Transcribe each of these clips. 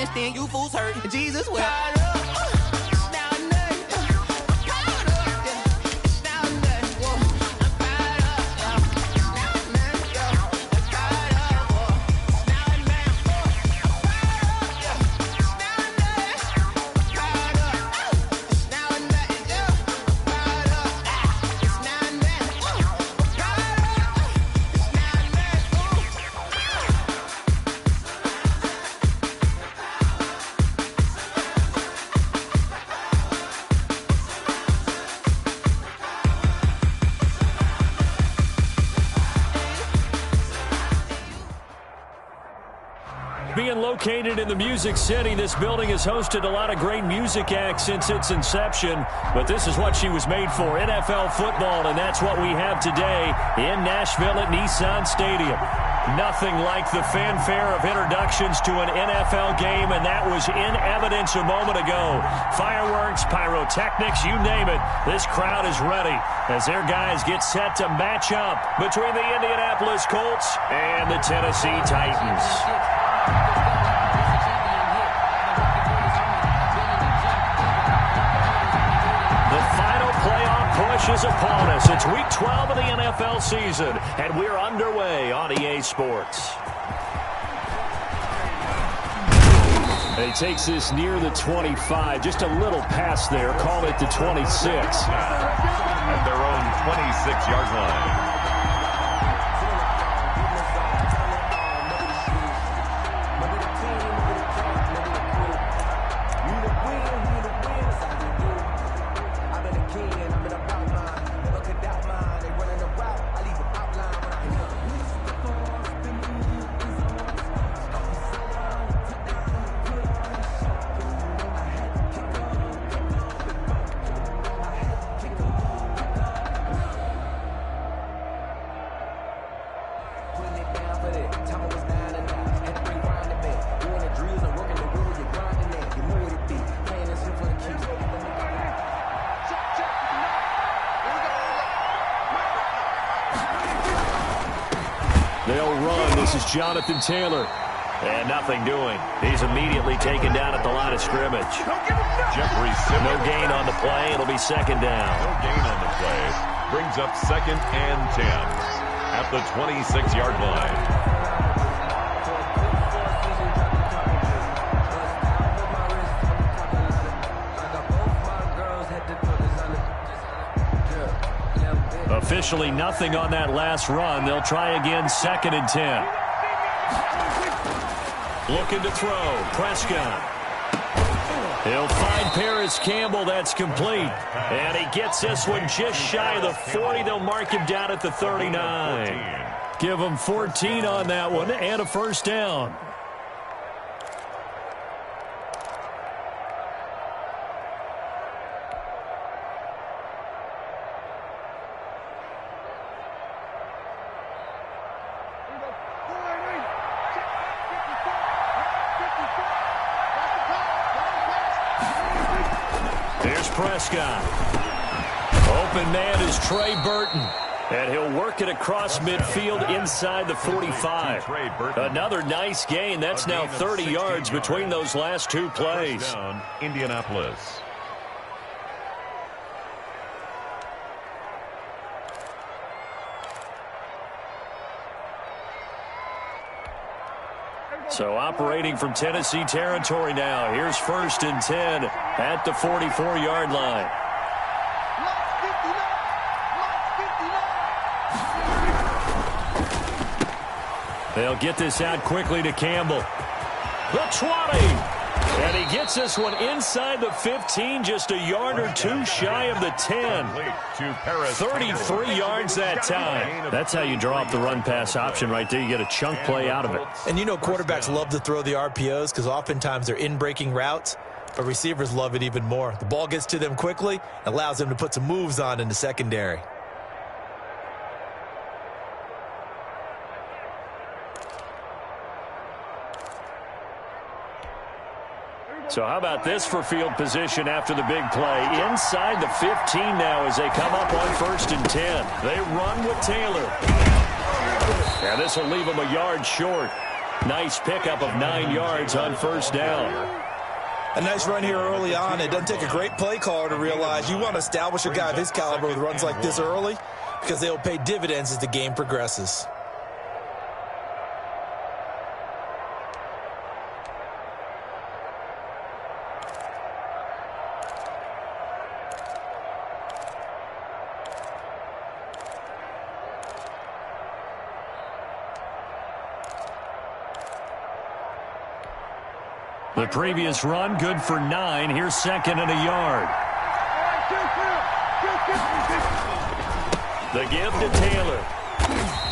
handstand, you fools hurt. Jesus will. Being located in the Music City, this building has hosted a lot of great music acts since its inception, but this is what she was made for, NFL football, and that's what we have today in Nashville at Nissan Stadium. Nothing like the fanfare of introductions to an NFL game, and that was in evidence a moment ago. Fireworks, pyrotechnics, you name it. This crowd is ready as their guys get set to match up between the Indianapolis Colts and the Tennessee Titans. Is upon us. It's week 12 of the NFL season, and we're underway on EA Sports. He takes this near the 25, just a little pass there, call it the 26. At their own 26-yard line. They'll run. This is Jonathan Taylor. And nothing doing. He's immediately taken down at the line of scrimmage. No gain on the play. It'll be second down. No gain on the play. Brings up 2nd and 10 at the 26-yard line. Officially nothing on that last run. They'll try again, 2nd and 10. Looking to throw. Prescott. He'll find Paris Campbell. That's complete. And he gets this one just shy of the 40. They'll mark him down at the 39. Give him 14 on that one and a first down. Prescott. Open man is Trey Burton. And he'll work it across midfield inside the 45. Another nice gain. That's now 30 yards between those last two plays. Indianapolis. So operating from Tennessee territory now. Here's 1st and 10 at the 44-yard line. They'll get this out quickly to Campbell. The 20. And he gets this one inside the 15, just a yard or two shy of the 10. 33 yards that time. That's how you draw up the run-pass option right there. You get a chunk play out of it. And you know quarterbacks love to throw the RPOs because oftentimes they're in-breaking routes, but receivers love it even more. The ball gets to them quickly, allows them to put some moves on in the secondary. So how about this for field position after the big play? Inside the 15 now as they come up on 1st and 10. They run with Taylor. And this will leave them a yard short. Nice pickup of 9 yards on first down. A nice run here early on. It doesn't take a great play caller to realize you want to establish a guy of his caliber with runs like this early because they'll pay dividends as the game progresses. The previous run, good for 9. Here's second and a yard. The give to Taylor.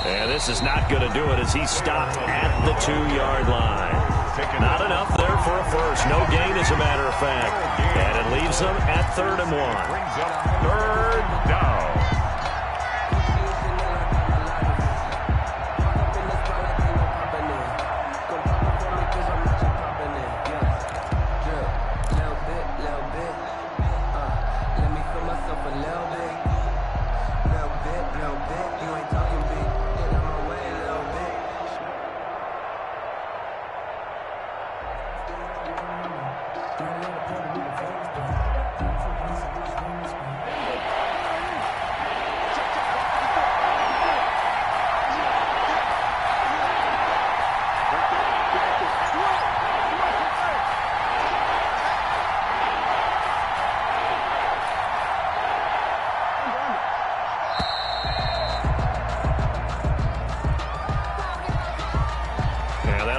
And this is not going to do it as he stopped at the 2-yard line. Not enough there for a first. No gain, as a matter of fact. And it leaves them at 3rd and 1. Brings up 3rd down.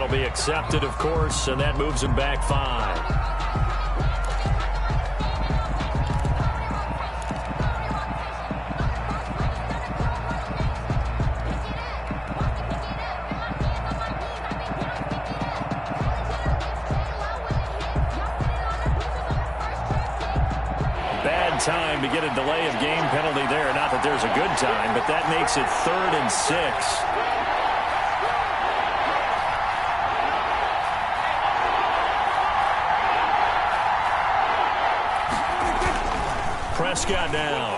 Be accepted, of course, and that moves him back 5. Bad time to get a delay of game penalty there. Not that there's a good time, but that makes it 3rd and 6. Prescott down.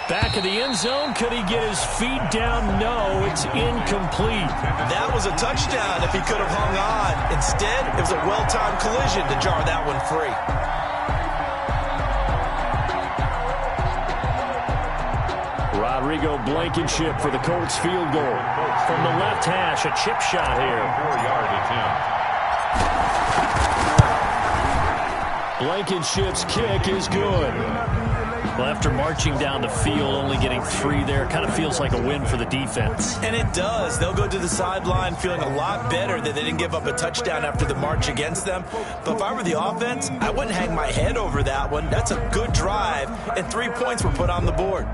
Back of the end zone. Could he get his feet down? No, it's incomplete. That was a touchdown if he could have hung on. Instead, it was a well-timed collision to jar that one free. Rodrigo Blankenship for the Colts field goal. From the left hash, a chip shot here. 4-yard attempt. Blankenship's kick is good. Well, after marching down the field, only getting 3 there, kind of feels like a win for the defense. And it does. They'll go to the sideline feeling a lot better that they didn't give up a touchdown after the march against them. But if I were the offense, I wouldn't hang my head over that one. That's a good drive, and 3 points were put on the board.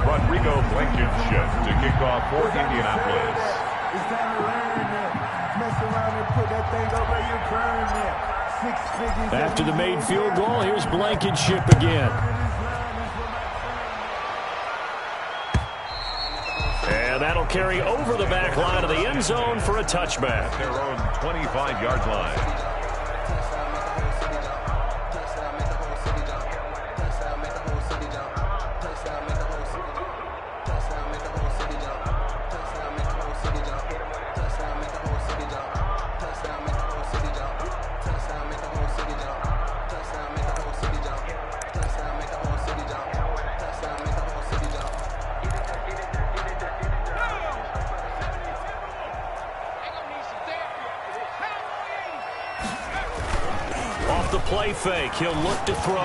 Rodrigo Blankenship to kick off for Indianapolis. After the made field goal, here's Blankenship again. And that'll carry over the back line of the end zone for a touchback. Their own 25-yard line. Play fake. He'll look to throw.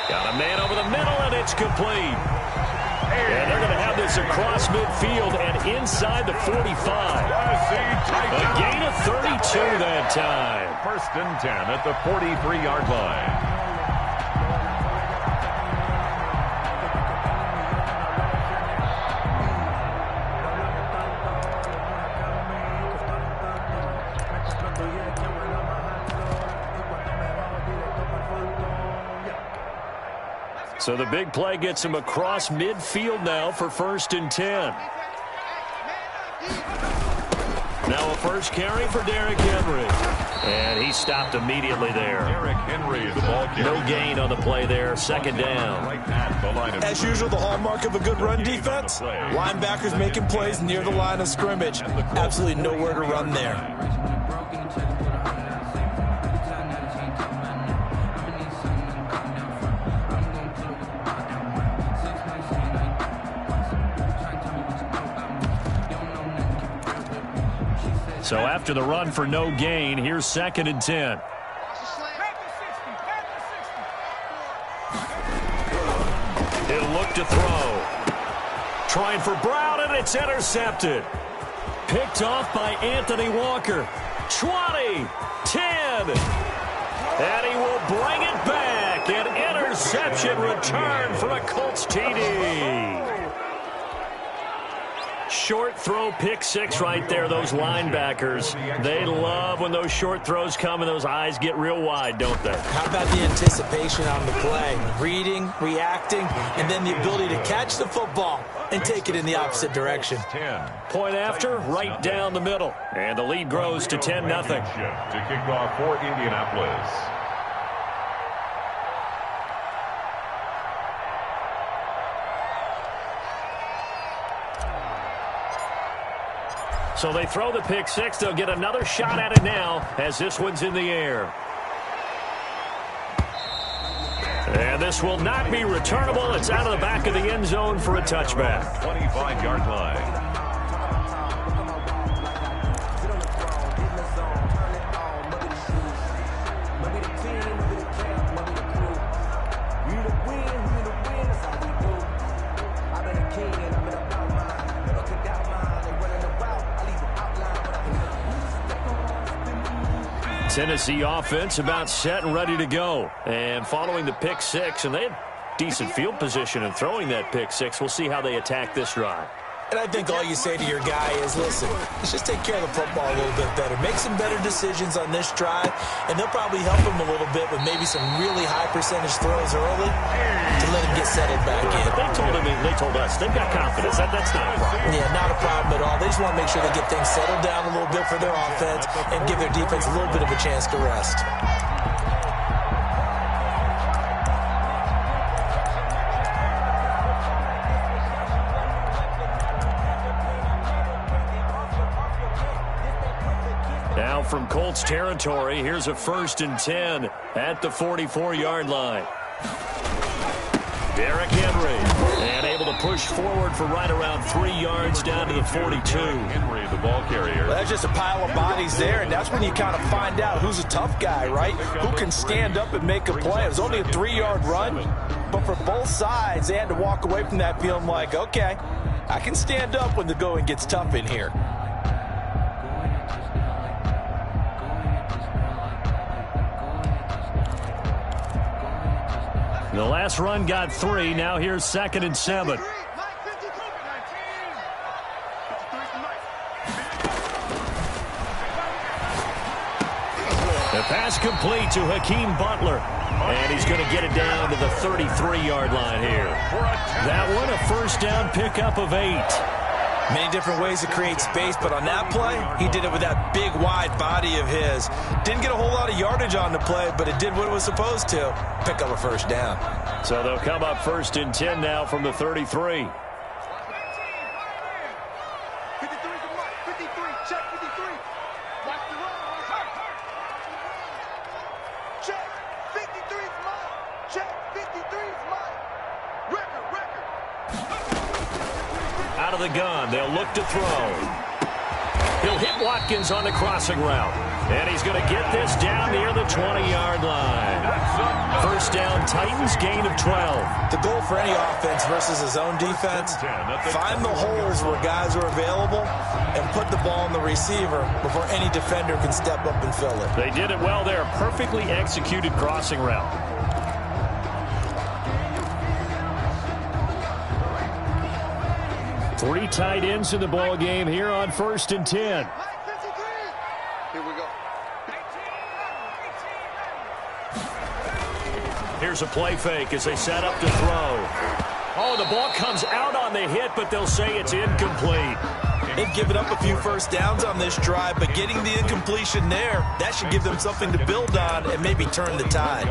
Got a man over the middle, and it's complete. And they're going to have this across midfield and inside the 45. A gain of 32 that time. 1st and 10 at the 43-yard line. So the big play gets him across midfield now for 1st and 10. Now a first carry for Derrick Henry. And he stopped immediately there. Derrick Henry, the ball carrier. No gain on the play there. Second down. As usual, the hallmark of a good run defense, linebackers making plays near the line of scrimmage. Absolutely nowhere to run there. So after the run for no gain, here's 2nd and 10. He'll look to throw. Trying for Brown, and it's intercepted. Picked off by Anthony Walker. 20, 10. And he will bring it back. An interception return for a Colts TD. Short throw, pick six right there, those linebackers. They love when those short throws come and those eyes get real wide, don't they? How about the anticipation on the play? Reading, reacting, and then the ability to catch the football and take it in the opposite direction. Point after, right down the middle. And the lead grows to 10-0. To kick off for Indianapolis. So they throw the pick six. They'll get another shot at it now as this one's in the air. And this will not be returnable. It's out of the back of the end zone for a touchback. 25-yard line. Tennessee offense about set and ready to go. And following the pick six, and they had decent field position in throwing that pick six. We'll see how they attack this drive. And I think all you say to your guy is, listen, let's just take care of the football a little bit better. Make some better decisions on this drive, and they'll probably help him a little bit with maybe some really high percentage throws early to let him get settled back in. They told us they've got confidence. That's not a problem. Yeah, not a problem at all. They just want to make sure they get things settled down a little bit for their offense and give their defense a little bit of a chance to rest. Now from Colts territory, here's a 1st and 10 at the 44-yard line. Derrick Henry, and able to push forward for right around 3 yards down to the 42. Henry, the ball carrier. Well, that's just a pile of bodies there, and that's when you kind of find out who's a tough guy, right? Who can stand up and make a play. It was only a 3-yard run, but for both sides, they had to walk away from that feeling like, okay, I can stand up when the going gets tough in here. The last run got 3. Now here's 2nd and 7. The pass complete to Hakeem Butler. And he's going to get it down to the 33-yard line here. That one, a first down pickup of 8. Many different ways to create space, but on that play, he did it with that big, wide body of his. Didn't get a whole lot of yardage on the play, but it did what it was supposed to, pick up a first down. So they'll come up 1st and 10 now from the 33. Out of the gun, they'll look to throw. He'll hit Watkins on the crossing route. And he's going to get this down near the 20-yard line. First down, Titans, gain of 12. The goal for any offense versus his own defense, find the holes where guys are available and put the ball in the receiver before any defender can step up and fill it. They did it well there. Perfectly executed crossing route. Three tight ends in the ball game here on 1st and 10. Here we go. Here's a play fake as they set up to throw. Oh, the ball comes out on the hit, but they'll say it's incomplete. They've given up a few first downs on this drive, but getting the incompletion there, that should give them something to build on and maybe turn the tide.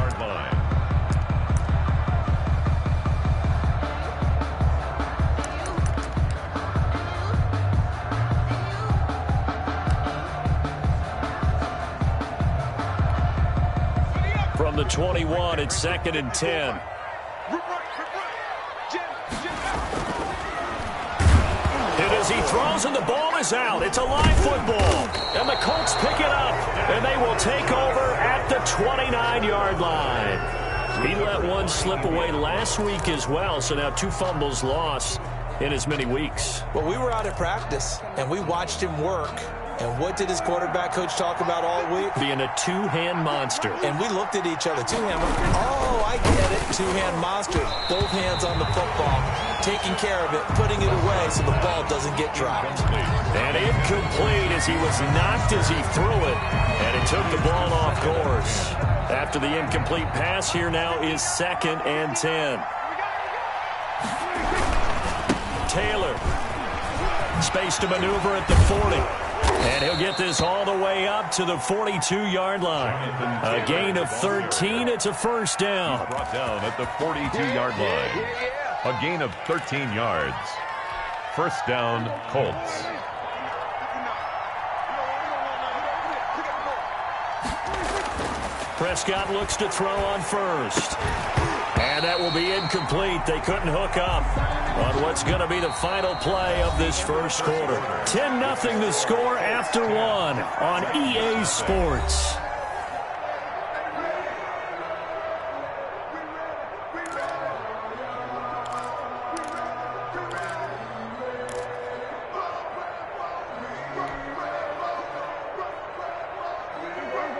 From the 21, it's 2nd and 10. As he throws and the ball is out. It's a live football. And the Colts pick it up. And they will take over at the 29-yard line. He let one slip away last week as well. So now 2 fumbles lost in as many weeks. Well, we were out at practice, and we watched him work. And what did his quarterback coach talk about all week? Being a two-hand monster. And we looked at each other. Two-hand. Oh, I get it. Two-hand monster. Both hands on the football. Taking care of it. Putting it away so the ball doesn't get dropped. And incomplete as he was knocked as he threw it. And it took the ball off course. After the incomplete pass, here now is 2nd and 10. Taylor. Space to maneuver at the 40. And he'll get this all the way up to the 42-yard line. A gain of 13. It's a first down. Brought down at the 42-yard line. A gain of 13 yards. First down, Colts. Prescott looks to throw on first. And that will be incomplete. They couldn't hook up on what's going to be the final play of this first quarter. 10-0 the score after 1 on EA Sports.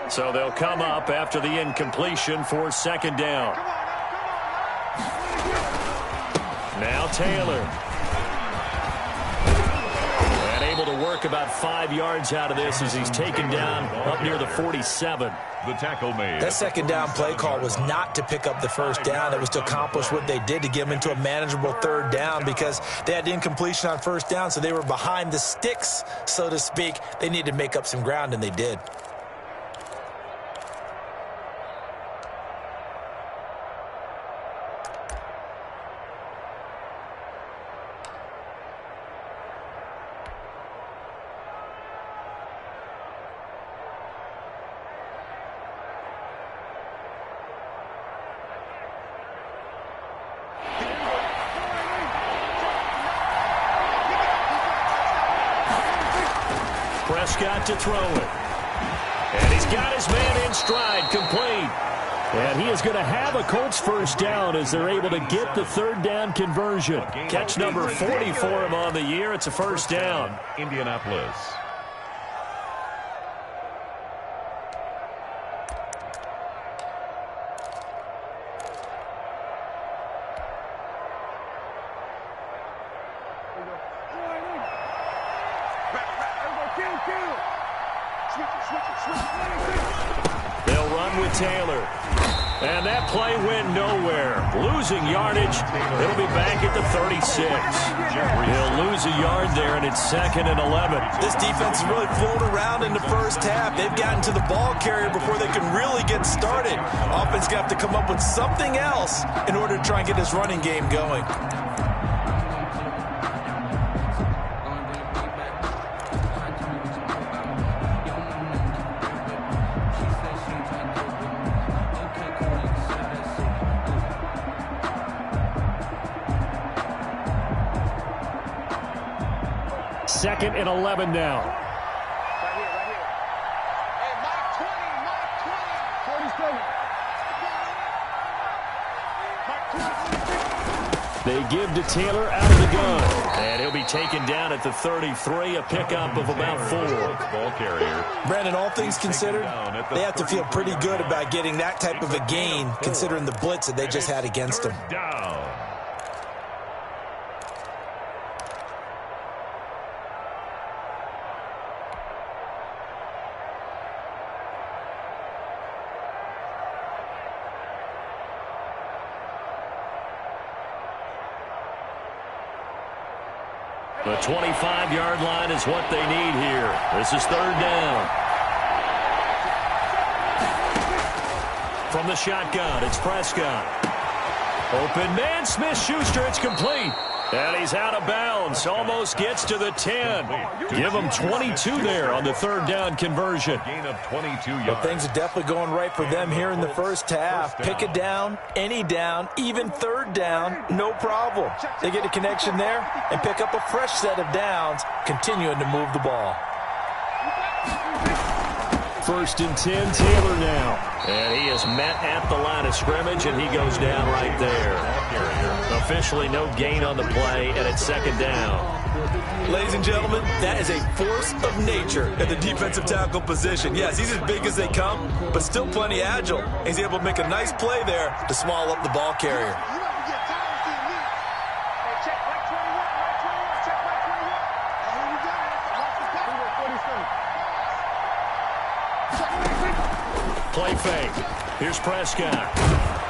So they'll come up after the incompletion for 2nd down. Now Taylor. And able to work about 5 yards out of this as he's taken down up near the 47. The tackle made. That 2nd down play call was not to pick up the first down. It was to accomplish what they did to get them into a manageable 3rd down because they had incompletion on 1st down, so they were behind the sticks, so to speak. They needed to make up some ground, and they did. Prescott to throw it. And he's got his man in stride, complete. And he is going to have a Colts first down as they're able to get the 3rd down conversion. Catch number 40 for him on the year. It's a first down. Indianapolis. They'll run with Taylor. And that play went nowhere. Losing yardage. It'll be back at the 36. He'll lose a yard there, and it's 2nd and 11. This defense has really flown around in the first half. They've gotten to the ball carrier before they can really get started. Offense got to come up with something else in order to try and get this running game going. Second and 11 now. Right here. Hey, Mike 20. They give to Taylor out of the gun. And he'll be taken down at the 33, a pickup of about 4. Ball carrier. Brandon, all things considered, they have to feel pretty good about getting that type of a gain, considering the blitz that they just had against them. Down. The 25-yard line is what they need here. This is third down. From the shotgun, it's Prescott. Open man, Smith-Schuster, it's complete. And he's out of bounds, almost gets to the 10. Give him 22 there on the third down conversion. Gain of 22 yards. But things are definitely going right for them here in the first half. Pick a down, any down, even third down, no problem. They get a connection there and pick up a fresh set of downs, continuing to move the ball. First and 10, Taylor now. And he is met at the line of scrimmage, and he goes down right there. Officially no gain on the play, and it's second down. Ladies and gentlemen, that is a force of nature at the defensive tackle position. Yes, he's as big as they come, but still plenty agile. He's able to make a nice play there to swallow up the ball carrier. Play fake. Here's Prescott.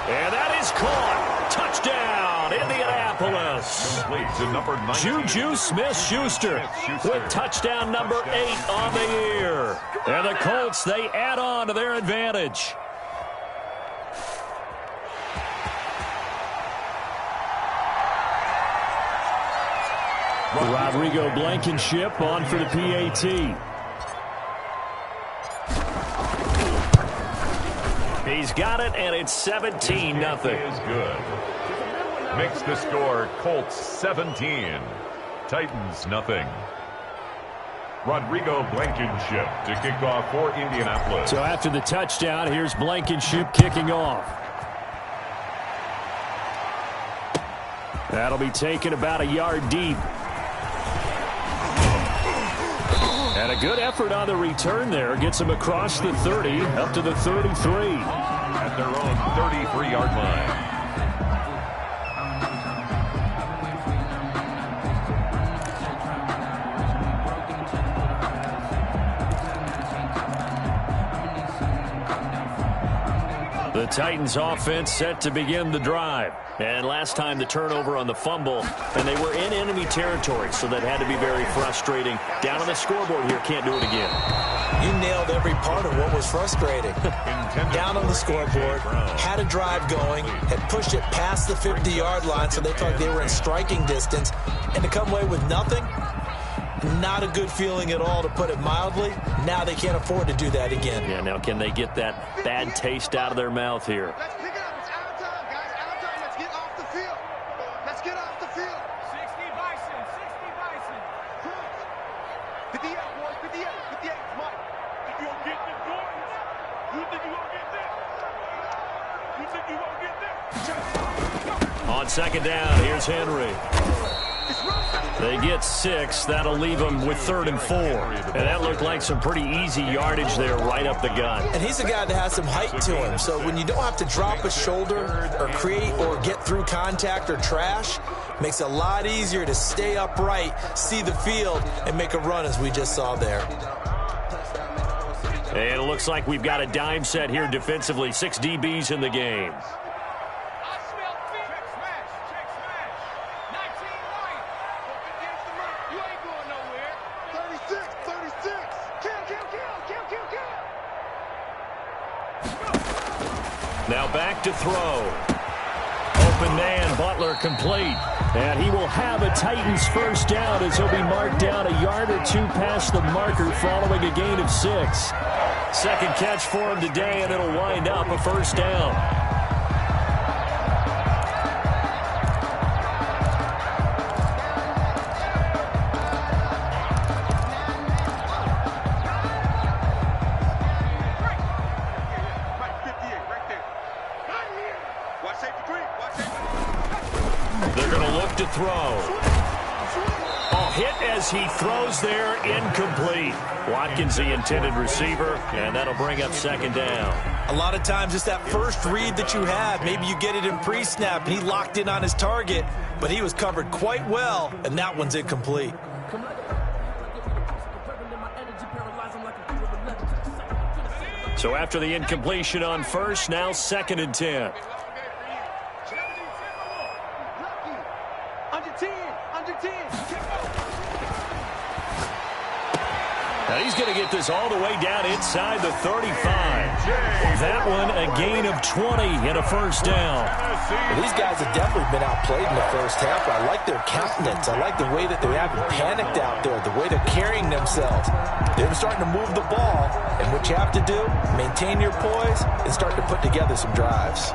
And that is caught. Touchdown, Indianapolis. To number 19. Juju Smith-Schuster with touchdown number 8 on the year. And the Colts, they add on to their advantage. Rodrigo Blankenship on for the PAT. He's got it, and it's 17-0. Is good. Makes the score Colts 17, Titans nothing. Rodrigo Blankenship to kick off for Indianapolis. So after the touchdown, here's Blankenship kicking off. That'll be taken about a yard deep. And a good effort on the return there. Gets him across the 30, up to the 33. At their own 33-yard line. The Titans offense set to begin the drive. And last time the turnover on the fumble, and they were in enemy territory, so that had to be very frustrating. Down on the scoreboard here, can't do it again. You nailed every part of what was frustrating. Down on the scoreboard, had a drive going, had pushed it past the 50-yard line, so they thought they were in striking distance, and to come away with nothing, not a good feeling at all, to put it mildly. Now they can't afford to do that again. Yeah, now can they get that bad taste out of their mouth here? Let's pick it up. It's out of time, guys. Out of time. Let's get off the field. Let's get off the field. 60 Bison. 60 Bison. 58, boys. 58. 58. Mike. Think you gonna get this, Jordan? You think you gonna get this? You think you gonna get this? On second down, here's Henry. They get 6. That'll leave them with 3rd and 4. And that looked like some pretty easy yardage there right up the gut. And he's a guy that has some height to him, so when you don't have to drop a shoulder or create or get through contact or trash, makes it a lot easier to stay upright, see the field, and make a run as we just saw there. And it looks like we've got a dime set here defensively. 6 DBs in the game. Now back to throw. Open man, Butler complete. And he will have a Titans first down as he'll be marked down a yard or 2 past the marker following a gain of 6. Second catch for him today, and it'll wind up a first down. They're going to look to throw. Hit as he throws there, incomplete. Watkins, the intended receiver, and that'll bring up second down. A lot of times it's that first read that you have. Maybe you get it in pre-snap, and he locked in on his target, but he was covered quite well, and that one's incomplete. So after the incompletion on first, now 2nd and 10. Under 10. And he's going to get this all the way down inside the 35. That one a gain of 20 and a first down. Well, these guys have definitely been outplayed in the first half. I like their countenance. I like the way that they haven't panicked out there, the way they're carrying themselves. They're starting to move the ball, and what you have to do, maintain your poise and start to put together some drives.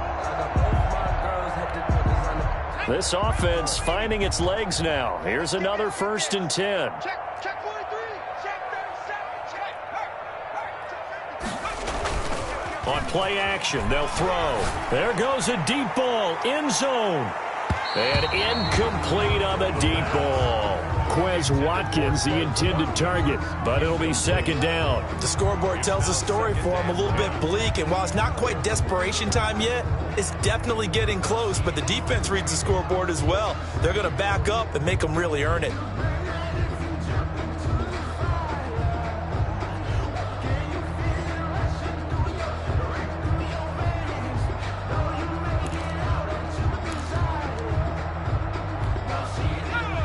This offense finding its legs now. Here's another 1st and 10. Check 43. Check 37. On play action, they'll throw. There goes a deep ball, end zone. And incomplete on the deep ball. Quez Watkins, the intended target, but it'll be 2nd down. The scoreboard tells a story for him, a little bit bleak, and while it's not quite desperation time yet, it's definitely getting close, but the defense reads the scoreboard as well. They're going to back up and make them really earn it.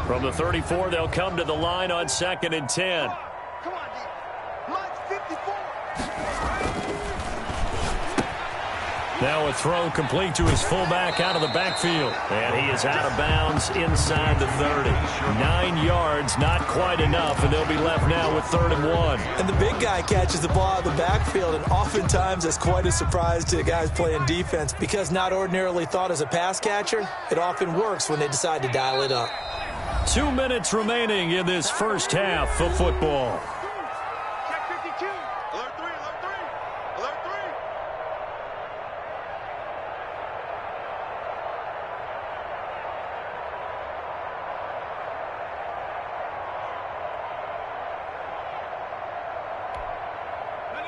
From the 34, they'll come to the line on 2nd and 10. Come on, D. Mine's 54. Now a throw complete to his fullback out of the backfield. And he is out of bounds inside the 30. 9 yards, not quite enough, and they'll be left now with 3rd and 1. And the big guy catches the ball out of the backfield, and oftentimes that's quite a surprise to the guys playing defense because not ordinarily thought as a pass catcher, it often works when they decide to dial it up. 2 minutes remaining in this first half of football. Check 52. Alert 3, alert 3. Alert 3.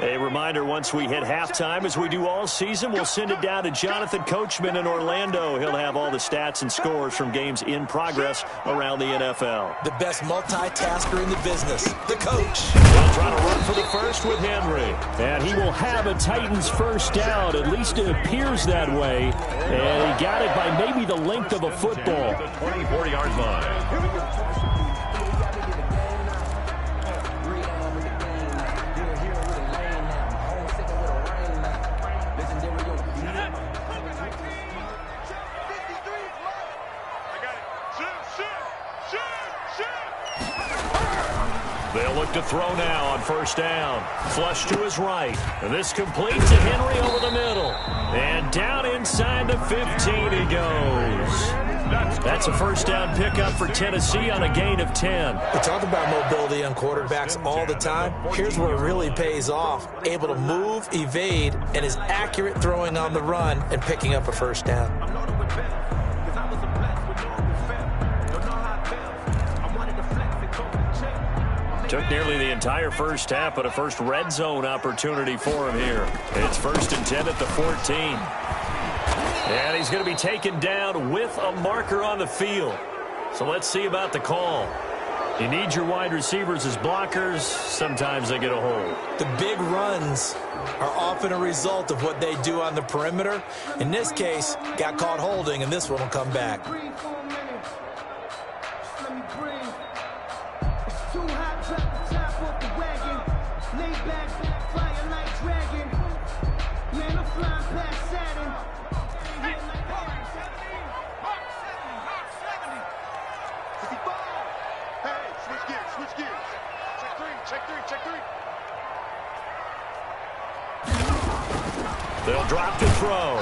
A reminder, once we hit halftime, as we do all season, we'll send it down to Jonathan Coachman in Orlando. He'll have all the stats and scores from games in progress around the NFL. The best multitasker in the business, the coach. They'll try to run for the first with Henry. And he will have a Titans first down. At least it appears that way. And he got it by maybe the length of a football. The 24-yard line. They'll look to throw now on first down. Flush to his right. This complete to Henry over the middle. And down inside the 15 he goes. That's a first down pickup for Tennessee on a gain of 10. We talk about mobility on quarterbacks all the time. Here's where it really pays off. Able to move, evade, and is accurate throwing on the run and picking up a first down. Took nearly the entire first half, but a first red zone opportunity for him here. It's 1st and 10 at the 14. And he's going to be taken down with a marker on the field. So let's see about the call. You need your wide receivers as blockers. Sometimes they get a hold. The big runs are often a result of what they do on the perimeter. In this case, got caught holding, and this one will come back. They'll drop to throw.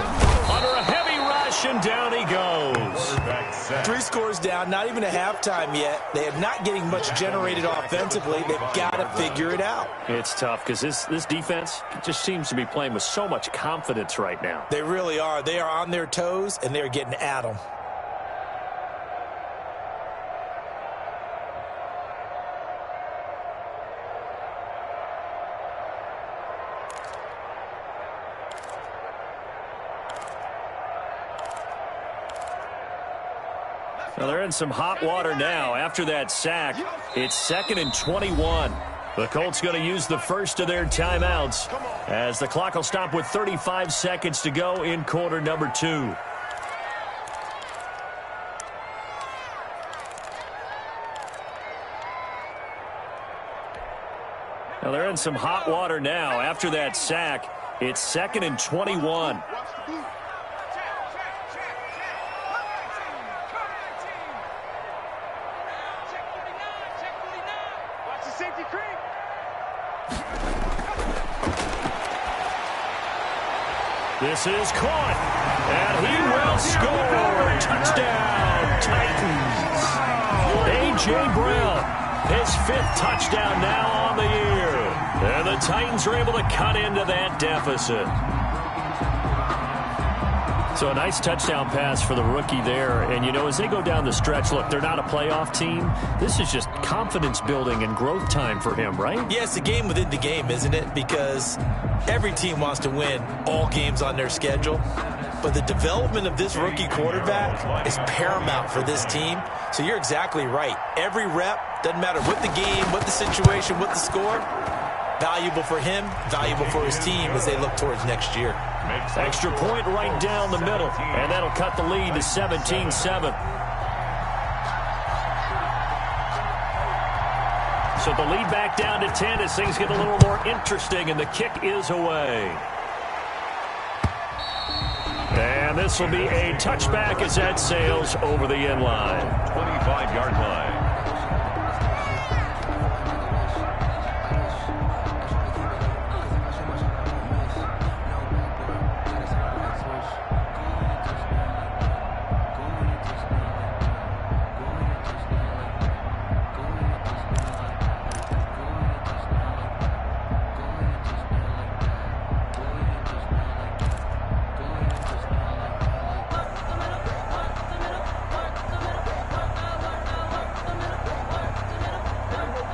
Under a heavy rush, and down he goes. 3 scores down, not even a halftime yet. They are not getting much generated offensively. They've got to figure it out. It's tough because this defense just seems to be playing with so much confidence right now. They really are. They are on their toes, and they're getting at them. Well, they're in some hot water now. After that sack, it's 2nd and 21. The Colts going to use the first of their timeouts as the clock will stop with 35 seconds to go in quarter number 2. Well, they're in some hot water now. After that sack, it's 2nd and 21. This is caught, and he will score. Touchdown, Titans. A.J. Brown, his 5th touchdown now on the year. And the Titans are able to cut into that deficit. So a nice touchdown pass for the rookie there. And, you know, as they go down the stretch, look, they're not a playoff team. This is just confidence building and growth time for him, right? Yeah, it's a game within the game, isn't it? Because every team wants to win all games on their schedule. But the development of this rookie quarterback is paramount for this team. So you're exactly right. Every rep, doesn't matter what the game, what the situation, what the score, valuable for him, valuable for his team as they look towards next year. Extra point right down the middle, and that'll cut the lead to 17-7. So the lead back down to 10 as things get a little more interesting, and the kick is away. And this will be a touchback as that sails over the end line. 25-yard line.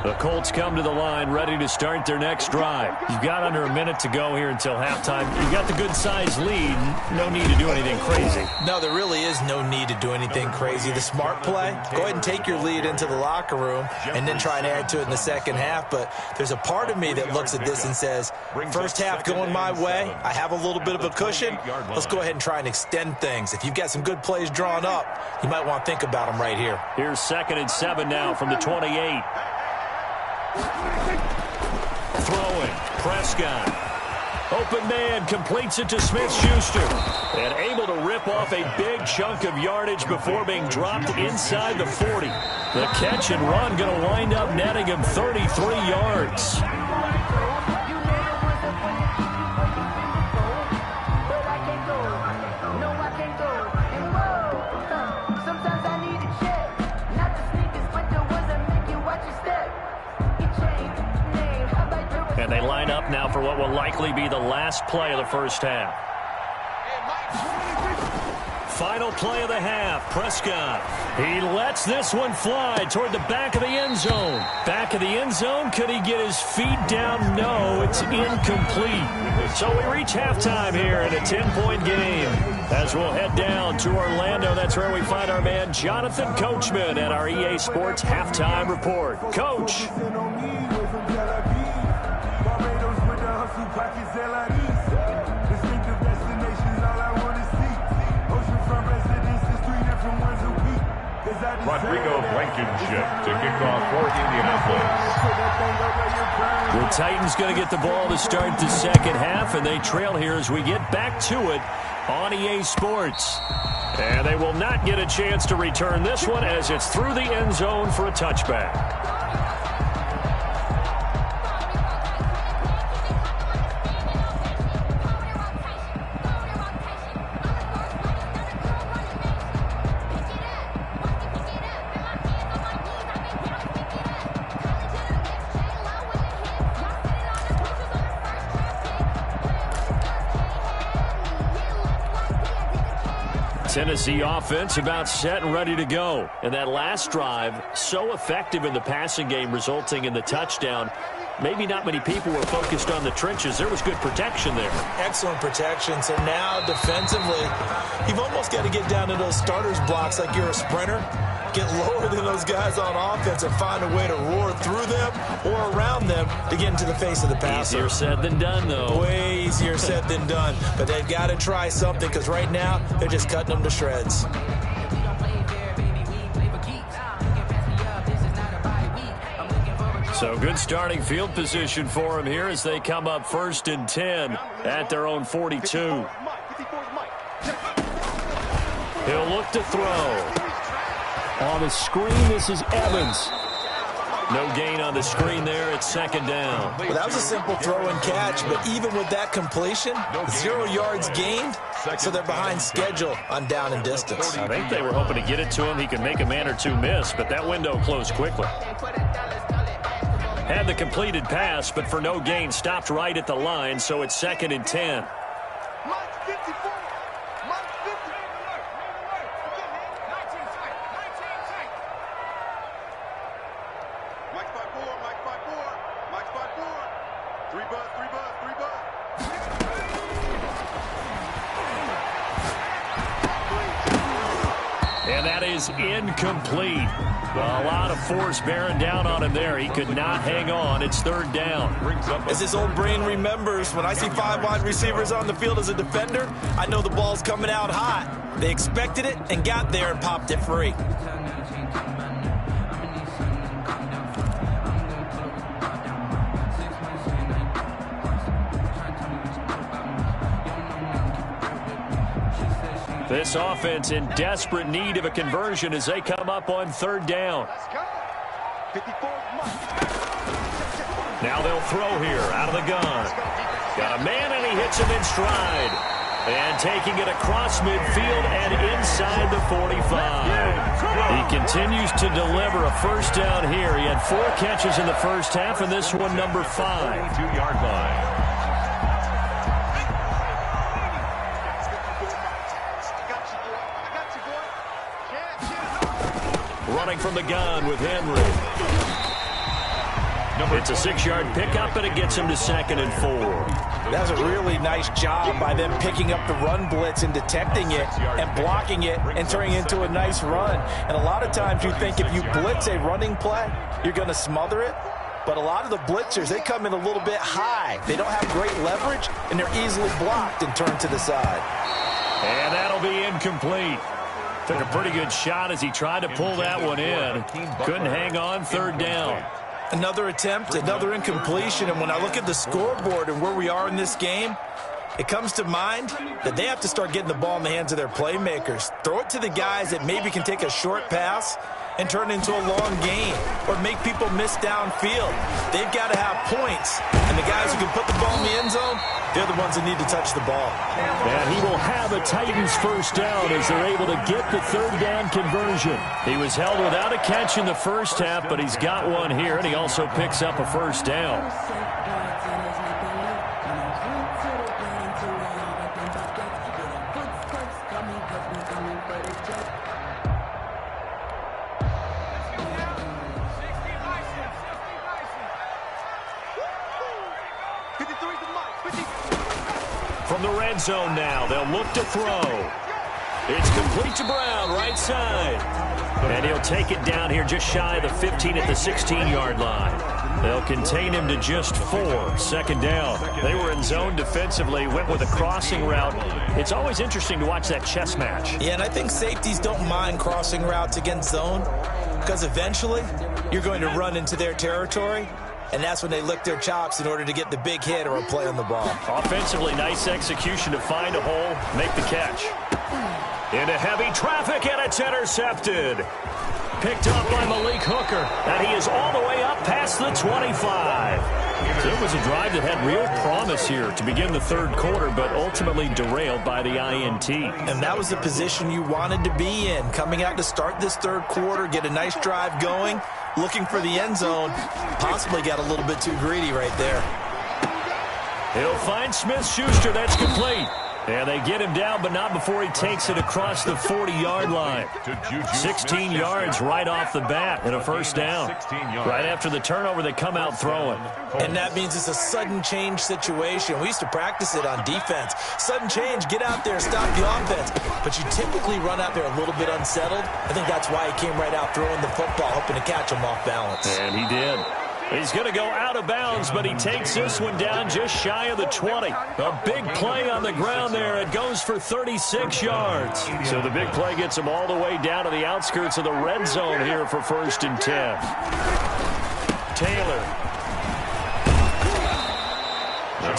The Colts come to the line ready to start their next drive. You've got under a minute to go here until halftime. You've got the good-sized lead. No need to do anything crazy. No, there really is no need to do anything crazy. The smart play, go ahead and take your lead into the locker room and then try and add to it in the second half. But there's a part of me that looks at this and says, first half going my way, I have a little bit of a cushion. Let's go ahead and try and extend things. If you've got some good plays drawn up, you might want to think about them right here. Here's 2nd and 7 now from the 28. Throwing, Prescott. Open man, completes it to Smith-Schuster. And able to rip off a big chunk of yardage before being dropped inside the 40. The catch and run going to wind up netting him 33 yards. And they line up now for what will likely be the last play of the first half. Final play of the half, Prescott. He lets this one fly toward the back of the end zone. Back of the end zone, could he get his feet down? No, it's incomplete. So we reach halftime here in a 10-point game. As we'll head down to Orlando, that's where we find our man Jonathan Coachman at our EA Sports Halftime Report. Coach. Rodrigo Blankenship to kick off for Indianapolis. The Titans going to get the ball to start the second half, and they trail here as we get back to it on EA Sports. And they will not get a chance to return this one as it's through the end zone for a touchback. Tennessee offense about set and ready to go. And that last drive, so effective in the passing game, resulting in the touchdown. Maybe not many people were focused on the trenches. There was good protection there. Excellent protection. So now defensively, you've almost got to get down to those starters blocks like you're a sprinter. Get lower than those guys on offense and find a way to roar through them or around them to get into the face of the passer. Easier said than done, though. Way easier said than done. But they've got to try something because right now they're just cutting them to shreds. So good starting field position for him here as they come up 1st and 10 at their own 42. He'll look to throw. On the screen, this is Evans. No gain on the screen there. It's 2nd down. Well, that was a simple throw and catch, but even with that completion, 0 yards gained, so they're behind schedule on down and distance. I think they were hoping to get it to him. He could make a man or two miss, but that window closed quickly. Had the completed pass, but for no gain, stopped right at the line, so it's 2nd and 10. And that is incomplete. A lot of force bearing down on him there. He could not hang on. It's 3rd down. As his old brain remembers, when I see 5 wide receivers on the field as a defender, I know the ball's coming out hot. They expected it and got there and popped it free. This offense in desperate need of a conversion as they come up on 3rd down. Now they'll throw here out of the gun. Got a man and he hits him in stride. And taking it across midfield and inside the 45. He continues to deliver a 1st down here. He had 4 catches in the 1st half, and this one number 5. 2-yard line. Running from the gun with Henry. It's a 6-yard pickup, and it gets him to 2nd and 4. That's a really nice job by them picking up the run blitz and detecting it and blocking it and turning it into a nice run. And a lot of times you think if you blitz a running play, you're going to smother it. But a lot of the blitzers, they come in a little bit high. They don't have great leverage, and they're easily blocked and turned to the side. And that'll be incomplete. Took a pretty good shot as he tried to pull that one in. Couldn't hang on. 3rd down. Another attempt, another incompletion, and when I look at the scoreboard and where we are in this game, it comes to mind that they have to start getting the ball in the hands of their playmakers. Throw it to the guys that maybe can take a short pass and turn it into a long gain or make people miss downfield. They've got to have points, and the guys who can put the ball in the end zone, they're the ones that need to touch the ball. And he will have a Titans 1st down as they're able to get the 3rd down conversion. He was held without a catch in the 1st half, but he's got one here, and he also picks up a 1st down. From the red zone now, they'll look to throw. It's complete to Brown, right side. And he'll take it down here just shy of the 15 at the 16-yard line. They'll contain him to just 4. 2nd down. They were in zone defensively, went with a crossing route. It's always interesting to watch that chess match. Yeah, and I think safeties don't mind crossing routes against zone because eventually you're going to run into their territory. And that's when they lick their chops in order to get the big hit or a play on the ball. Offensively, nice execution to find a hole, make the catch. Into heavy traffic, and it's intercepted. Picked up by Malik Hooker, and he is all the way up past the 25. So it was a drive that had real promise here to begin the 3rd quarter, but ultimately derailed by the INT. And that was the position you wanted to be in, coming out to start this 3rd quarter, get a nice drive going, looking for the end zone. Possibly got a little bit too greedy right there. He'll find Smith-Schuster. That's complete. And they get him down, but not before he takes it across the 40-yard line. 16 yards right off the bat and a 1st down. Right after the turnover, they come out throwing. And that means it's a sudden change situation. We used to practice it on defense. Sudden change, get out there, stop the offense. But you typically run out there a little bit unsettled. I think that's why he came right out throwing the football, hoping to catch him off balance. And he did. He's going to go out of bounds, but he takes this one down just shy of the 20. A big play on the ground there. It goes for 36 yards. So the big play gets him all the way down to the outskirts of the red zone here for 1st and 10. Taylor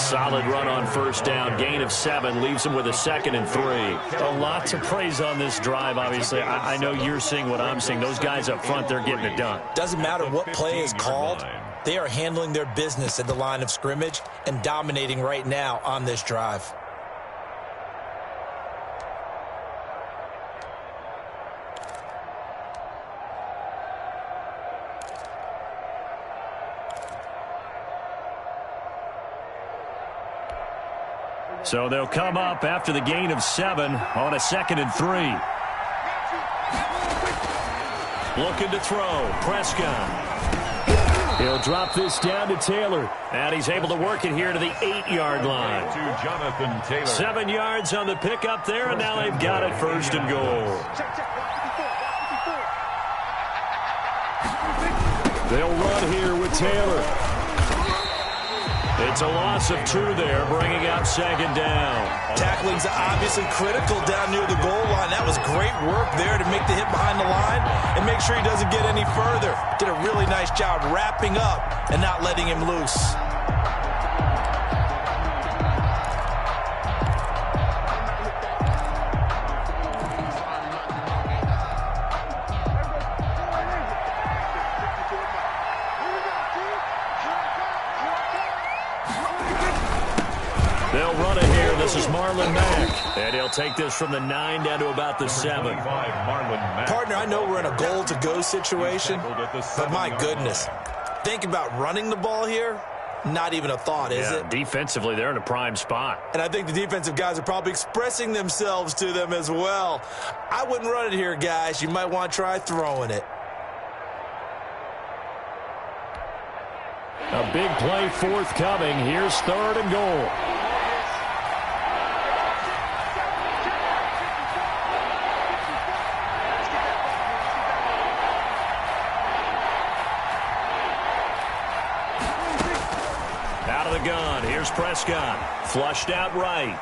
Solid run on first down. Gain of 7 leaves him with a 2nd and 3. A lot to praise on this drive, obviously. I know you're seeing what I'm seeing. Those guys up front, they're getting it done. Doesn't matter what play is called. They are handling their business at the line of scrimmage and dominating right now on this drive. So they'll come up after the gain of 7 on a 2nd and 3. Looking to throw. Prescott. He'll drop this down to Taylor. And he's able to work it here to the 8-yard line. To Jonathan Taylor. 7 yards on the pickup there, and now they've got it 1st and goal. They'll run here with Taylor. It's a loss of 2 there, bringing out 2nd down. Tackling's obviously critical down near the goal line. That was great work there to make the hit behind the line and make sure he doesn't get any further. Did a really nice job wrapping up and not letting him loose. They'll run it here. This is Marlon Mack. And he'll take this from the 9 down to about the 7. Partner, I know we're in a goal-to-go situation, but my goodness, think about running the ball here. Not even a thought, is it? Defensively, they're in a prime spot. And I think the defensive guys are probably expressing themselves to them as well. I wouldn't run it here, guys. You might want to try throwing it. A big play forthcoming. Here's 3rd and goal. Out of the gun. Here's Prescott. Flushed out right.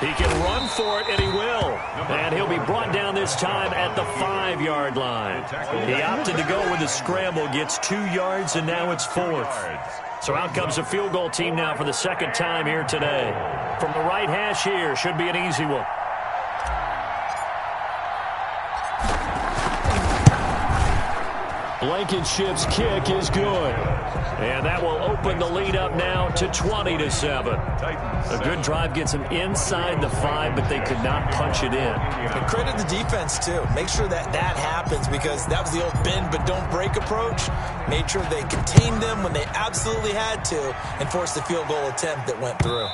He can run for it, and he will. And he'll be brought down this time at the 5-yard line. He opted to go with the scramble, gets 2 yards, and now it's 4th. So out comes a field goal team now for the 2nd time here today. From the right hash here, should be an easy one. Blankenship's kick is good. And that will open the lead up now to 20-7. A good drive gets them inside the 5, but they could not punch it in. And credit the defense, too. Make sure that happens because that was the old bend but don't break approach. Made sure they contained them when they absolutely had to and forced the field goal attempt that went through.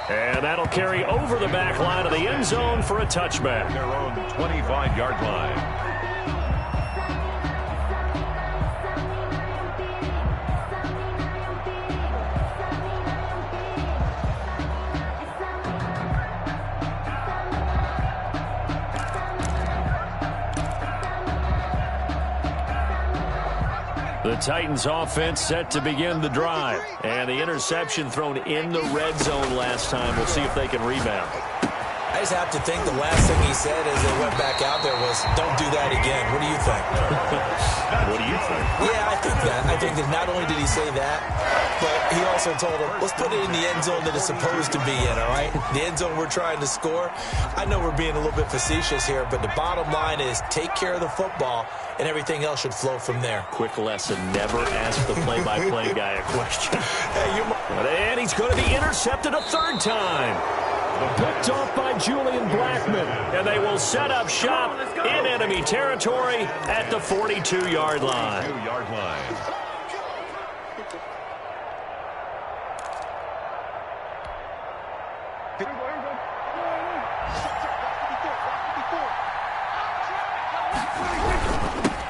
And that'll carry over the back line of the end zone for a touchback. Their own 25-yard line. The Titans offense set to begin the drive. And the interception thrown in the red zone last time. We'll see if they can rebound. I just have to think the last thing he said as they went back out there was, don't do that again. What do you think? What do you think? Yeah, I think that. I think that not only did he say that, but he also told him, let's put it in the end zone that it's supposed to be in, all right? The end zone we're trying to score. I know we're being a little bit facetious here, but the bottom line is take care of the football, and everything else should flow from there. Quick lesson, never ask the play-by-play guy a question. And he's going to be intercepted a 3rd time. Picked off by Julian Blackman. And they will set up shop in enemy territory at the 42-yard line. 42-yard line.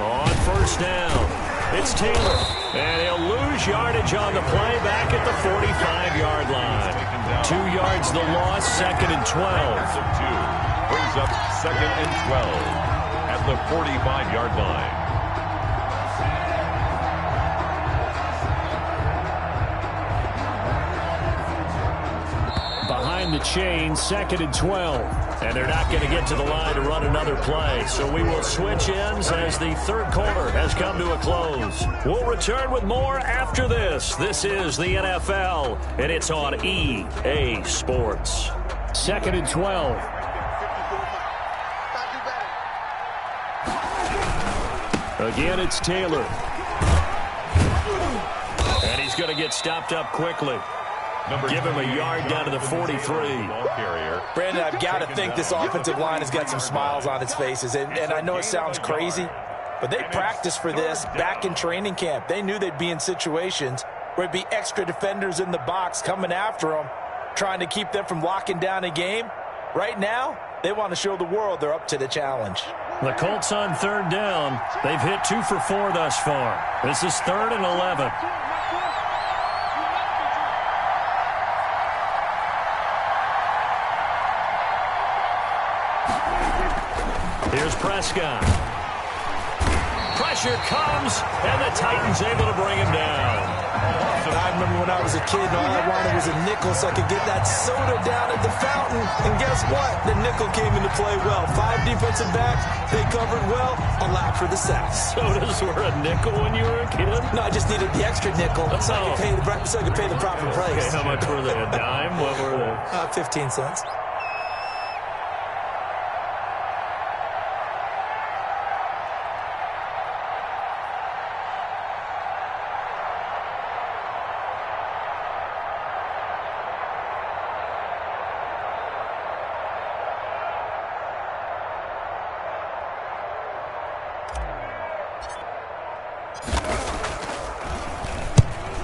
On first down, it's Taylor. And he'll lose yardage on the play back at the 45-yard line. 2 yards the loss, 2nd and 12. Brings up 2nd and 12 at the 45-yard line. Behind the chain, 2nd and 12. And they're not going to get to the line to run another play. So we will switch ends as the third quarter has come to a close. We'll return with more after this. This is the NFL, and it's on EA Sports. 2nd and 12. Again, it's Taylor. And he's going to get stopped up quickly. Give him a yard down to the 43. Brandon, I've got to think this offensive line has got some smiles on its faces. And I know it sounds crazy, but they practiced for this back in training camp. They knew they'd be in situations where it'd be extra defenders in the box coming after them, trying to keep them from locking down a game. Right now, they want to show the world they're up to the challenge. The Colts on 3rd down. They've hit 2 for 4 thus far. This is 3rd and 11. Here's Prescott. Pressure comes, and the Titans able to bring him down. I remember when I was a kid and all I wanted was a nickel so I could get that soda down at the fountain. And guess what? The nickel came into play well. 5 defensive backs, they covered well, allowed for the sacks. Sodas were a nickel when you were a kid? No, I just needed the extra nickel so I could pay the proper price. Okay, how much were they? A dime? What were they? 15 cents.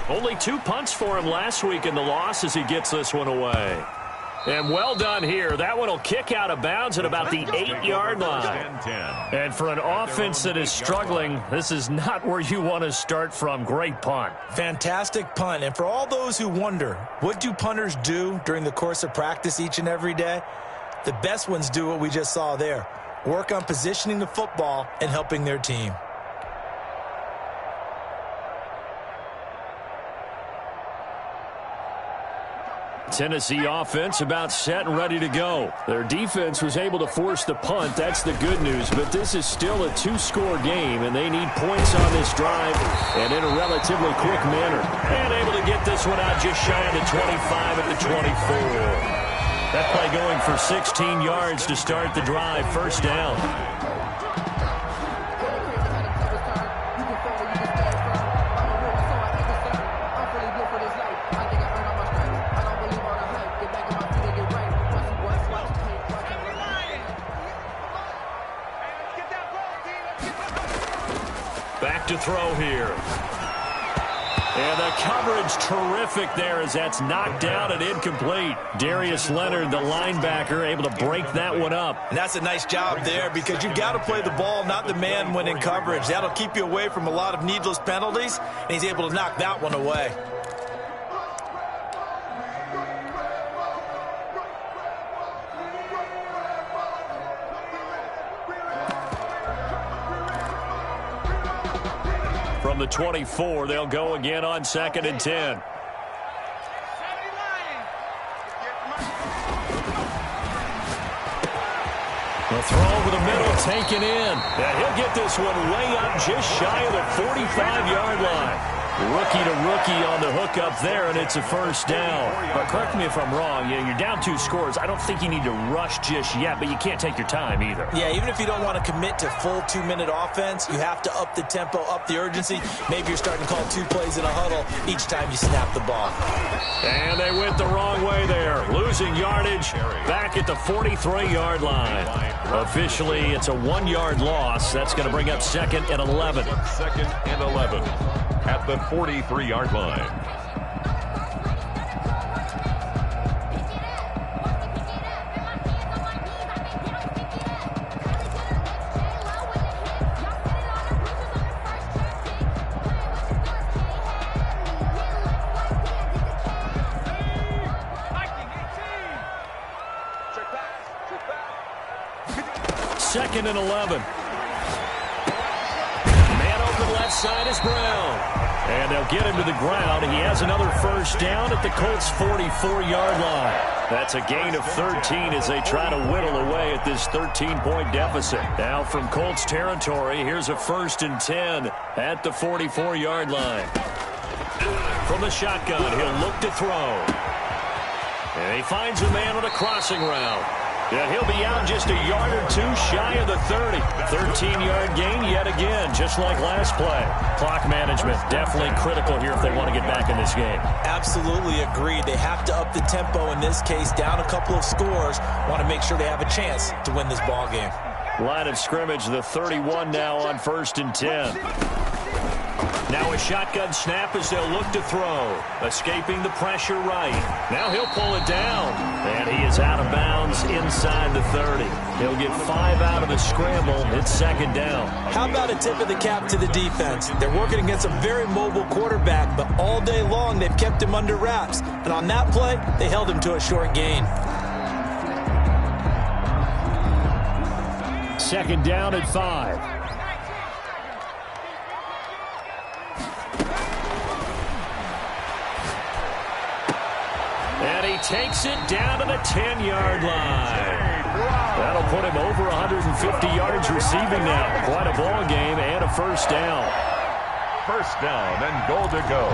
Only 2 punts for him last week in the loss as he gets this one away. And well done here. That one will kick out of bounds at about the 8-yard line. And for an offense that is struggling, this is not where you want to start from. Great punt. Fantastic punt. And for all those who wonder, what do punters do during the course of practice each and every day? The best ones do what we just saw there. Work on positioning the football and helping their team. Tennessee offense about set and ready to go. Their defense was able to force the punt. That's the good news. But this is still a 2-score game, and they need points on this drive and in a relatively quick manner. And able to get this one out just shy of the 25 at the 24. That play going for 16 yards to start the drive. 1st down. Back to throw here. And the coverage terrific there as that's knocked down and incomplete. Darius Leonard, the linebacker, able to break that one up. And that's a nice job there because you've got to play the ball, not the man when in coverage. That'll keep you away from a lot of needless penalties, and he's able to knock that one away. From the 24, they'll go again on 2nd and 10. The throw over the middle, taken in. And he'll get this one way up just shy of the 45-yard line. Rookie to rookie on the hook up there, and it's a 1st down. But correct me if I'm wrong. You're down 2 scores. I don't think you need to rush just yet, but you can't take your time either. Yeah, even if you don't want to commit to full 2-minute offense, you have to up the tempo, up the urgency. Maybe you're starting to call 2 plays in a huddle each time you snap the ball. And they went the wrong way there. Losing yardage back at the 43-yard line. Officially, it's a 1-yard loss. That's going to bring up 2nd and 11. 2nd and 11 at the 43-yard line. Second and 11. Man open left side is Brown. And they'll get him to the ground. He has another 1st down at the Colts' 44-yard line. That's a gain of 13 as they try to whittle away at this 13-point deficit. Now from Colts territory, here's a 1st and 10 at the 44-yard line. From the shotgun, he'll look to throw. And he finds a man on a crossing route. And he'll be out just a yard or two shy of the 30. 13-yard gain yet again, just like last play. Clock management definitely critical here if they want to get back in this game. Absolutely agreed. They have to up the tempo in this case, down a couple of scores. Want to make sure they have a chance to win this ball game. Line of scrimmage, the 31 now on 1st and 10. Now a shotgun snap as they'll look to throw. Escaping the pressure right. Now he'll pull it down. And he is out of bounds inside the 30. He'll get 5 out of a scramble. It's 2nd down. How about a tip of the cap to the defense? They're working against a very mobile quarterback, but all day long they've kept him under wraps. And on that play, they held him to a short gain. 2nd down at 5. And he takes it down to the 10-yard line. That'll put him over 150 yards receiving now. Quite a ball game and a 1st down. 1st down and goal to go.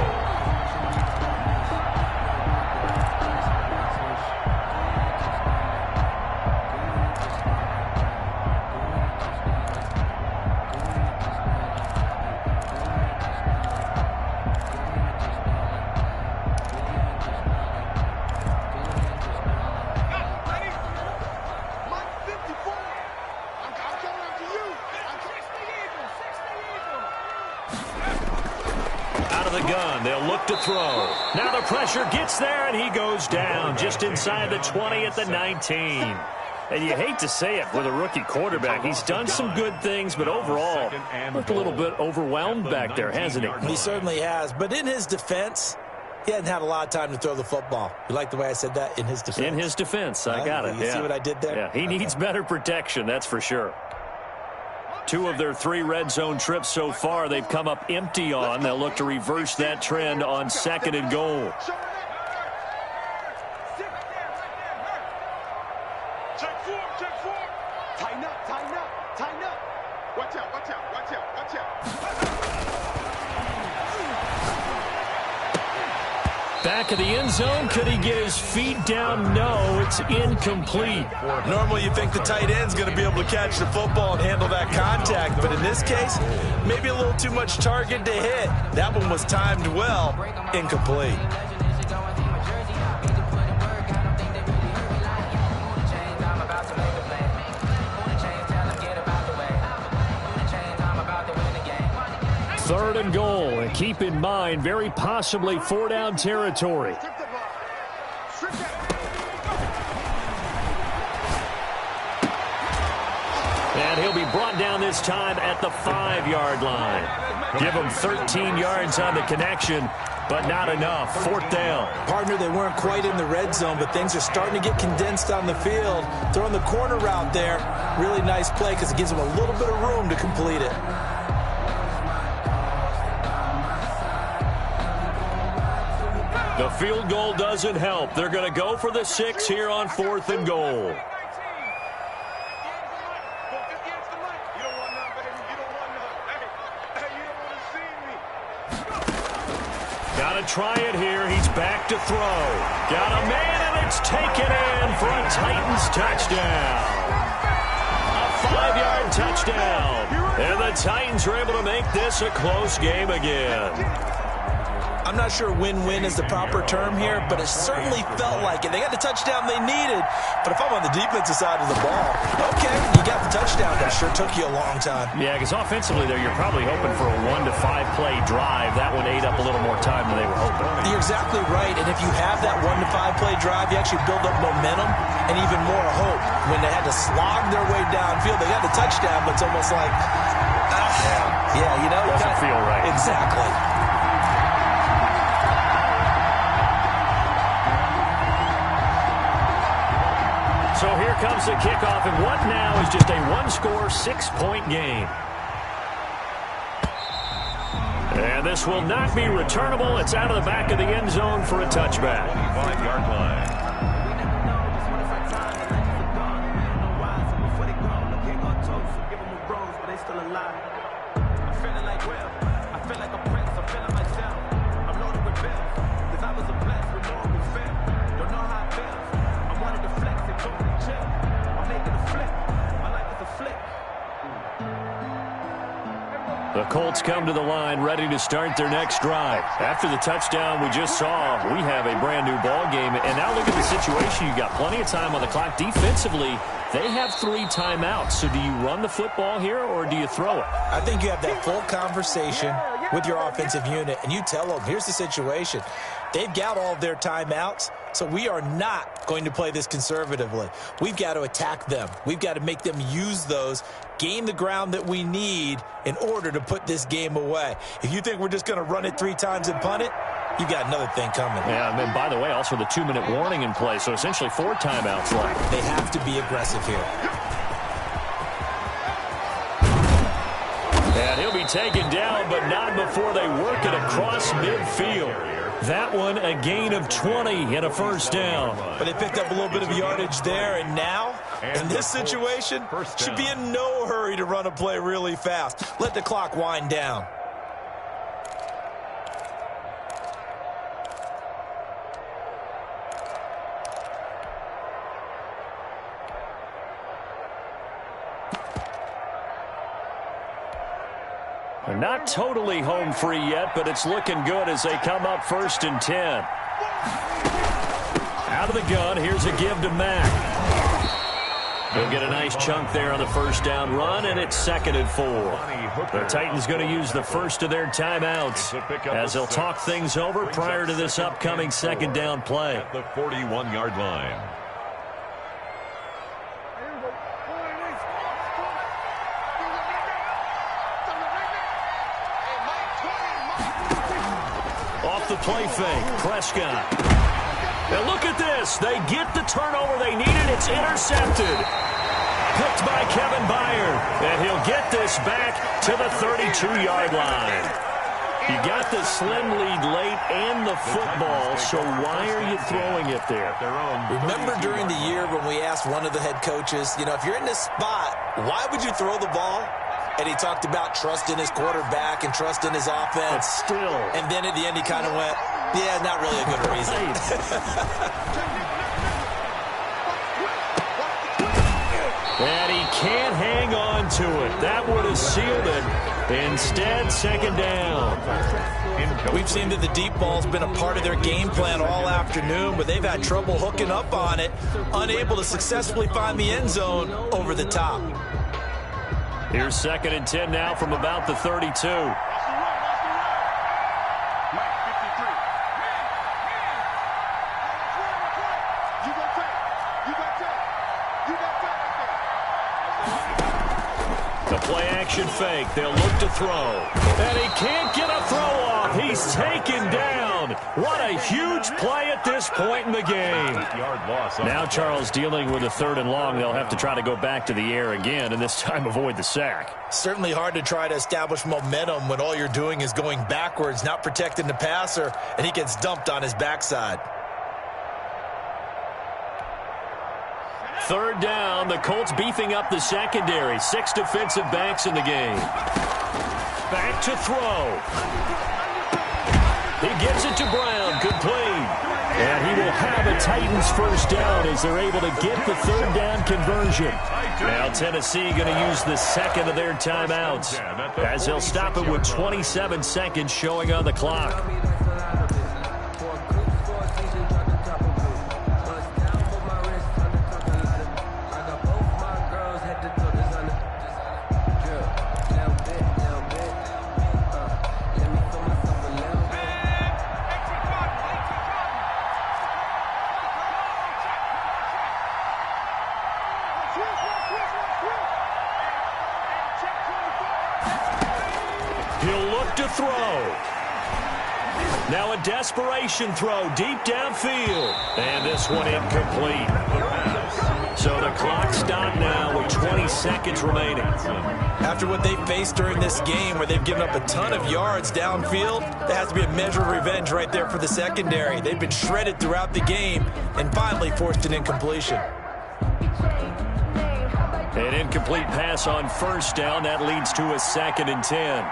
They'll look to throw. Now the pressure gets there, and he goes down just inside the 20 at the 19. And you hate to say it with a rookie quarterback. He's done some good things, but overall, looked a little bit overwhelmed back there, hasn't he? He certainly has. But in his defense, he hadn't had a lot of time to throw the football. You like the way I said that? In his defense. In his defense. I got it. You see what I did there? Yeah, he needs better protection, that's for sure. 2 of their 3 red zone trips so far, they've come up empty on. They'll look to reverse that trend on 2nd and goal. Check 4. Tighten up. Watch out. Back of the end zone. Could he get his feet down? No, it's incomplete. Normally you think the tight end's going to be able to catch the football and handle that contact, but in this case, maybe a little too much target to hit. That one was timed well. Incomplete. Third and goal, and keep in mind, very possibly 4-down territory. And he'll be brought down this time at the 5-yard line. Give him 13 yards on the connection, but not enough. 4th down. Partner, they weren't quite in the red zone, but things are starting to get condensed on the field. Throwing the corner route there, really nice play because it gives them a little bit of room to complete it. The field goal doesn't help. They're going to go for the 6 here on 4th and goal. Got to try it here. He's back to throw. Got a man, and it's taken in for a Titans touchdown. A 5-yard touchdown. And the Titans are able to make this a close game again. I'm not sure win-win is the proper term here, but it certainly felt like it. They got the touchdown they needed, but if I'm on the defensive side of the ball, okay, you got the touchdown, but it sure took you a long time. Yeah, because offensively there, you're probably hoping for a 1 to 5 play drive. That one ate up a little more time than they were hoping. You're exactly right, and if you have that 1 to 5 play drive, you actually build up momentum and even more hope. When they had to slog their way downfield, they got the touchdown, but it's almost like, yeah, you know. Doesn't feel right. Exactly. So here comes the kickoff, and what now is just a 1-score, 6-point game. And this will not be returnable. It's out of the back of the end zone for a touchback. 5-yard line. come to the line, ready to start their next drive. After the touchdown we just saw, we have a brand-new ball game. And now look at the situation. You've got plenty of time on the clock. Defensively, they have 3 timeouts. So do you run the football here or do you throw it? I think you have that full conversation with your offensive unit, and you tell them, here's the situation. They've got all of their timeouts, so we are not going to play this conservatively. We've got to attack them. We've got to make them use those, gain the ground that we need in order to put this game away. If you think we're just going to run it 3 times and punt it, you've got another thing coming. Yeah, and by the way, also the 2-minute warning in play, so essentially 4 timeouts left. They have to be aggressive here. And he'll be taken down, but not before they work it across midfield. That one, a gain of 20 and a first down. But they picked up a little bit of yardage there, and now, in this situation, should be in no hurry to run a play really fast. Let the clock wind down. Not totally home free yet, but it's looking good as they come up 1st and 10. Out of the gun, here's a give to Mack. He'll get a nice chunk there on the first down run, and it's 2nd and 4. The Titans going to use the first of their timeouts as they'll talk things over prior to this upcoming 2nd down play. At the 41-yard line. The play fake, Prescott. Now look at this. They get the turnover they needed. It's intercepted. Picked by Kevin Byard. And he'll get this back to the 32-yard line. You got the slim lead late and the football, so why are you throwing it there? Remember during the year when we asked one of the head coaches, if you're in this spot, why would you throw the ball? And he talked about trust in his quarterback and trust in his offense. But still. And then at the end he kind of went, yeah, not really a good reason. And he can't hang on to it. That would have sealed it. Instead, 2nd down. We've seen that the deep ball's been a part of their game plan all afternoon, but they've had trouble hooking up on it, unable to successfully find the end zone over the top. Here's 2nd and 10 now from about the 32. The play action fake. They'll look to throw. And he can't get a throw off. He's taken down. What a huge play at this point in the game. Now Charles dealing with a 3rd and long. They'll have to try to go back to the air again, and this time avoid the sack. Certainly hard to try to establish momentum when all you're doing is going backwards, not protecting the passer, and he gets dumped on his backside. 3rd down, the Colts beefing up the secondary. 6 defensive backs in the game. Back to throw. He gives it to Brown, complete. And he will have a Titans first down as they're able to get the 3rd down conversion. Now Tennessee going to use the 2nd of their timeouts as they'll stop it with 27 seconds showing on the clock. He'll look to throw. Now a desperation throw deep downfield. And this one incomplete. So the clock stopped now with 20 seconds remaining. After what they faced during this game where they've given up a ton of yards downfield, there has to be a measure of revenge right there for the secondary. They've been shredded throughout the game and finally forced an incompletion. An incomplete pass on first down. That leads to a 2nd and 10.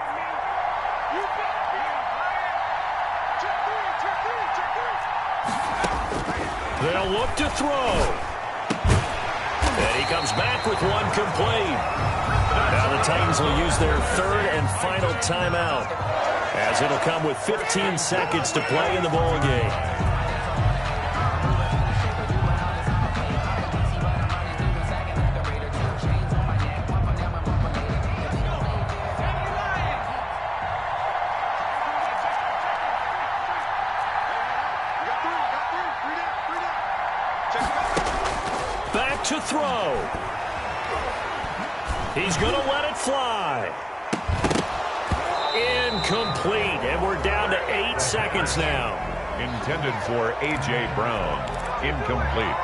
They'll look to throw. And he comes back with one complete. Now the Titans will use their third and final timeout, as it'll come with 15 seconds to play in the ball game. Back to throw. He's going to let it fly. Incomplete, and we're down to 8 seconds now. Intended for A.J. Brown. Incomplete.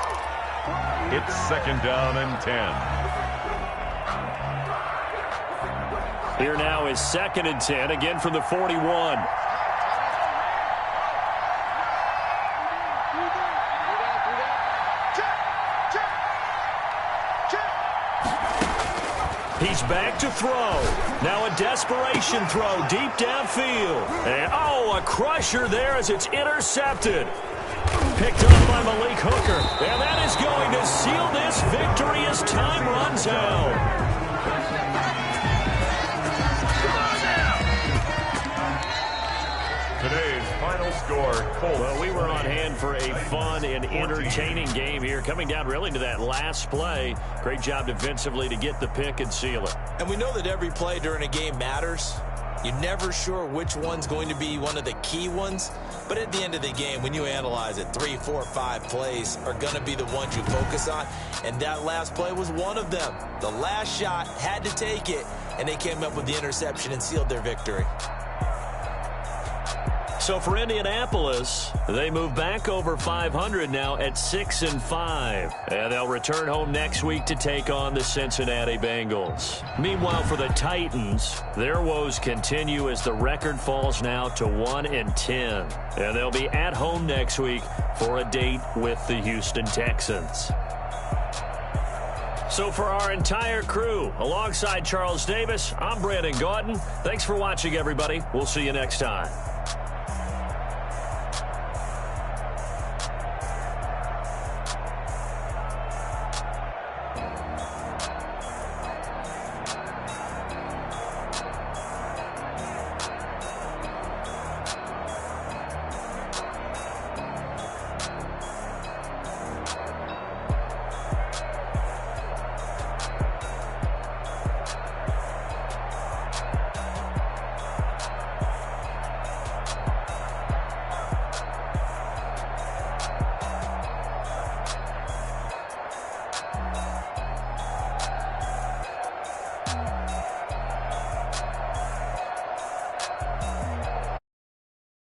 It's 2nd down and 10. Here now is 2nd and 10, again from the 41. He's back to throw. Now a desperation throw deep downfield. And, a crusher there as it's intercepted. Picked up by Malik Hooker. And that is going to seal this victory as time runs out. Today's final score, Colts. Well, we were on hand for a fun and entertaining game here, coming down really to that last play. Great job defensively to get the pick and seal it. And we know that every play during a game matters. You're never sure which one's going to be one of the key ones. But at the end of the game, when you analyze it, 3, 4, 5 plays are going to be the ones you focus on. And that last play was one of them. The last shot had to take it, and they came up with the interception and sealed their victory. So for Indianapolis, they move back over 500 now at 6-5. And they'll return home next week to take on the Cincinnati Bengals. Meanwhile, for the Titans, their woes continue as the record falls now to 1-10. And they'll be at home next week for a date with the Houston Texans. So for our entire crew, alongside Charles Davis, I'm Brandon Gautin. Thanks for watching, everybody. We'll see you next time.